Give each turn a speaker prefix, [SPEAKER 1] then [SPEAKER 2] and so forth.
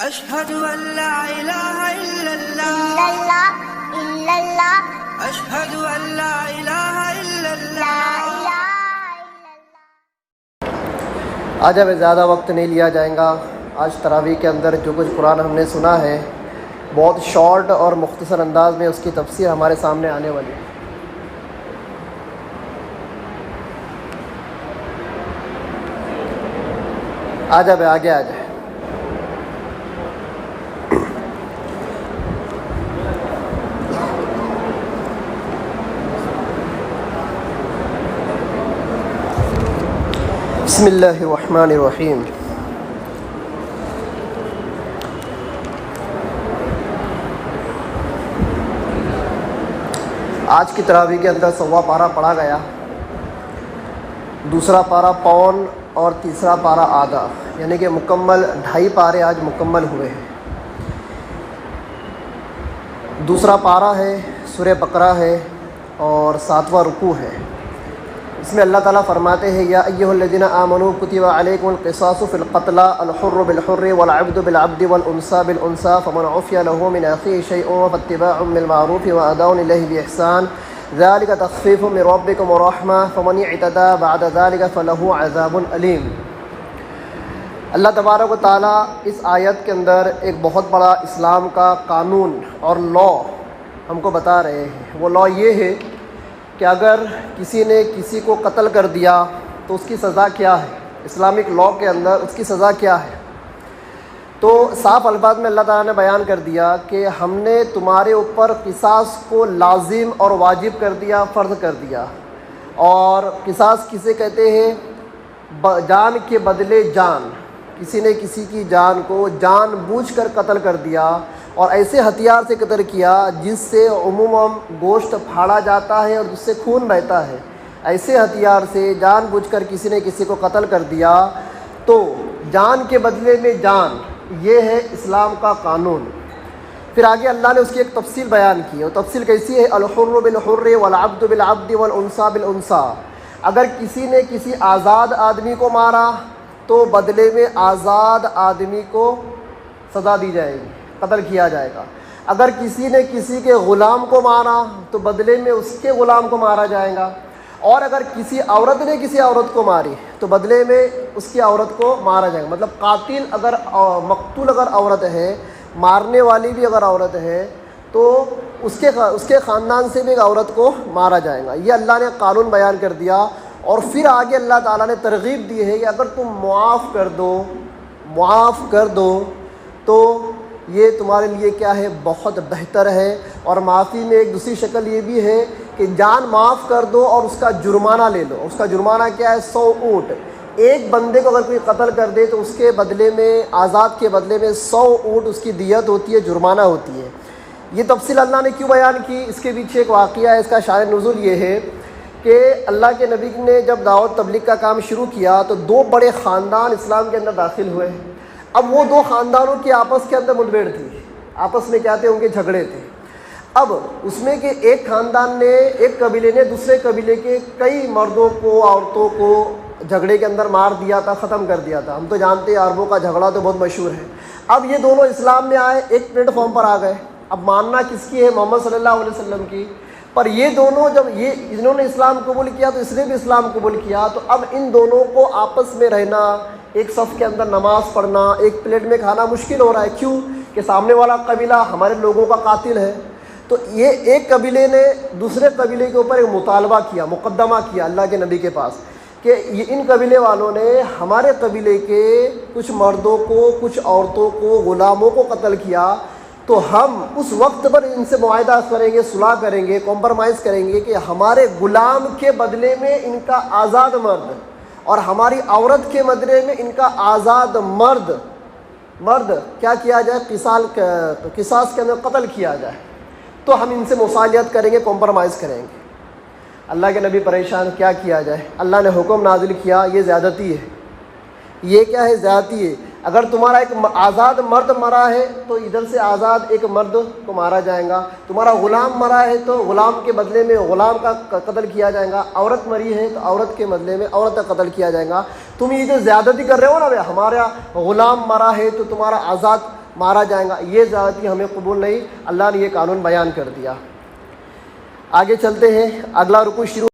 [SPEAKER 1] أشهد أن لا إله إلا الله أشهد أن لا إله إلا الله.
[SPEAKER 2] آج اب زیادہ وقت نہیں لیا جائے گا. آج تراویح کے اندر جو کچھ قرآن ہم نے سنا ہے بہت شارٹ اور مختصر انداز میں اس کی تفسیر ہمارے سامنے آنے والی ہے. آج اب آگے آ جائے. بسم اللہ الرحمن الرحیم. آج کی تراویح کے اندر 1.25 پارہ پڑھا گیا. دوسرا پارہ پون اور تیسرا پارہ آدھا، یعنی کہ مکمل 2.5 پارے آج مکمل ہوئے ہیں. دوسرا پارہ ہے سورہ بقرہ ہے اور 7واں رکوع ہے. اس میں اللہ تعالیٰ فرماتے ہیں یا ایھا الذین آمنوا کتب علیکم القصاص فی القتلى الحر بالحر والعبد بالعبد والانثى بالانثى فمن عفی له من اخیہ شیء فاتباع بالمعروف واداء الیہ باحسان ذلک تخفیف من ربکم ورحمہ فمن اعتدی بعد ذلک فلہ عذاب علیم. اللہ تبارک و تعالیٰ اس آیت کے اندر ایک بہت بڑا اسلام کا قانون اور لا ہم کو بتا رہے ہیں. وہ لا یہ ہے کہ اگر کسی نے کسی کو قتل کر دیا تو اس کی سزا کیا ہے. اسلامک لا کے اندر اس کی سزا کیا ہے. تو صاف الفاظ میں اللہ تعالیٰ نے بیان کر دیا کہ ہم نے تمہارے اوپر قصاص کو لازم اور واجب کر دیا، فرض کر دیا. اور قصاص کسے کہتے ہیں؟ جان کے بدلے جان. کسی نے کسی کی جان کو جان بوجھ کر قتل کر دیا اور ایسے ہتھیار سے قتل کیا جس سے عموماً گوشت پھاڑا جاتا ہے اور جس سے خون بہتا ہے. ایسے ہتھیار سے جان بوجھ کر کسی نے کسی کو قتل کر دیا تو جان کے بدلے میں جان، یہ ہے اسلام کا قانون. پھر آگے اللہ نے اس کی ایک تفصیل بیان کی. اور تفصیل کیسی ہے؟ الحر بالحر والعبد بالعبد والانثى بالانثى. اگر کسی نے کسی آزاد آدمی کو مارا تو بدلے میں آزاد آدمی کو سزا دی جائے گی، قتل کیا جائے گا. اگر کسی نے کسی کے غلام کو مارا تو بدلے میں اس کے غلام کو مارا جائے گا. اور اگر کسی عورت نے کسی عورت کو ماری تو بدلے میں اس کی عورت کو مارا جائے گا. مطلب قاتل اگر مقتول اگر عورت ہے، مارنے والی بھی اگر عورت ہے تو اس کے خاندان سے بھی ایک عورت کو مارا جائے گا. یہ اللہ نے قانون بیان کر دیا. اور پھر آگے اللہ تعالیٰ نے ترغیب دی ہے کہ اگر تم معاف کر دو تو یہ تمہارے لیے کیا ہے؟ بہت بہتر ہے. اور معافی میں ایک دوسری شکل یہ بھی ہے کہ جان معاف کر دو اور اس کا جرمانہ لے لو. اس کا جرمانہ کیا ہے؟ 100 اونٹ. ایک بندے کو اگر کوئی قتل کر دے تو اس کے بدلے میں، آزاد کے بدلے میں 100 اونٹ اس کی دیت ہوتی ہے، جرمانہ ہوتی ہے. یہ تفصیل اللہ نے کیوں بیان کی؟ اس کے پیچھے ایک واقعہ ہے. اس کا شان نزول یہ ہے کہ اللہ کے نبی نے جب دعوت تبلیغ کا کام شروع کیا تو 2 بڑے خاندان اسلام کے اندر داخل ہوئے. اب وہ 2 خاندانوں کی آپس کے اندر مدبیڑ تھی. آپس میں کیا تھے؟ ان کے جھگڑے تھے. اب اس میں کہ ایک خاندان نے، ایک قبیلے نے دوسرے قبیلے کے کئی مردوں کو، عورتوں کو جھگڑے کے اندر مار دیا تھا، ختم کر دیا تھا. ہم تو جانتے ہیں عربوں کا جھگڑا تو بہت مشہور ہے. اب یہ دونوں اسلام میں آئے، ایک پلیٹ فارم پر آ گئے. اب ماننا کس کی ہے؟ محمد صلی اللہ علیہ وسلم کی. پر یہ دونوں جب انہوں نے اسلام قبول کیا تو اس نے بھی اسلام قبول کیا. تو اب ان دونوں کو آپس میں رہنا، ایک صف کے اندر نماز پڑھنا، ایک پلیٹ میں کھانا مشکل ہو رہا ہے. کیوں؟ کہ سامنے والا قبیلہ ہمارے لوگوں کا قاتل ہے. تو یہ ایک قبیلے نے دوسرے قبیلے کے اوپر ایک مطالبہ کیا، مقدمہ کیا اللہ کے نبی کے پاس کہ ان قبیلے والوں نے ہمارے قبیلے کے کچھ مردوں کو، کچھ عورتوں کو، غلاموں کو قتل کیا، تو ہم اس وقت پر ان سے معاہدہ کریں گے، صلح کریں گے، کمپرمائز کریں گے کہ ہمارے غلام کے بدلے میں ان کا آزاد مرد اور ہماری عورت کے بدلے میں ان کا آزاد مرد کیا کیا جائے؟ قصاص کے اندر قتل کیا جائے. تو ہم ان سے مصالحت کریں گے، کمپرمائز کریں گے. اللہ کے نبی پریشان، کیا کیا جائے؟ اللہ نے حکم نازل کیا، یہ زیادتی ہے. یہ کیا ہے؟ زیادتی ہے. اگر تمہارا ایک آزاد مرد مرا ہے تو ادھر سے آزاد ایک مرد کو مارا جائے گا. تمہارا غلام مرا ہے تو غلام کے بدلے میں غلام کا قتل کیا جائے گا. عورت مری ہے تو عورت کے بدلے میں عورت کا قتل کیا جائے گا. تم یہ جو زیادتی کر رہے ہو نا، ہمارا غلام مرا ہے تو تمہارا آزاد مارا جائے گا. یہ زیادتی ہمیں قبول نہیں. اللہ نے یہ قانون بیان کر دیا. آگے چلتے ہیں. اگلا رکوع شروع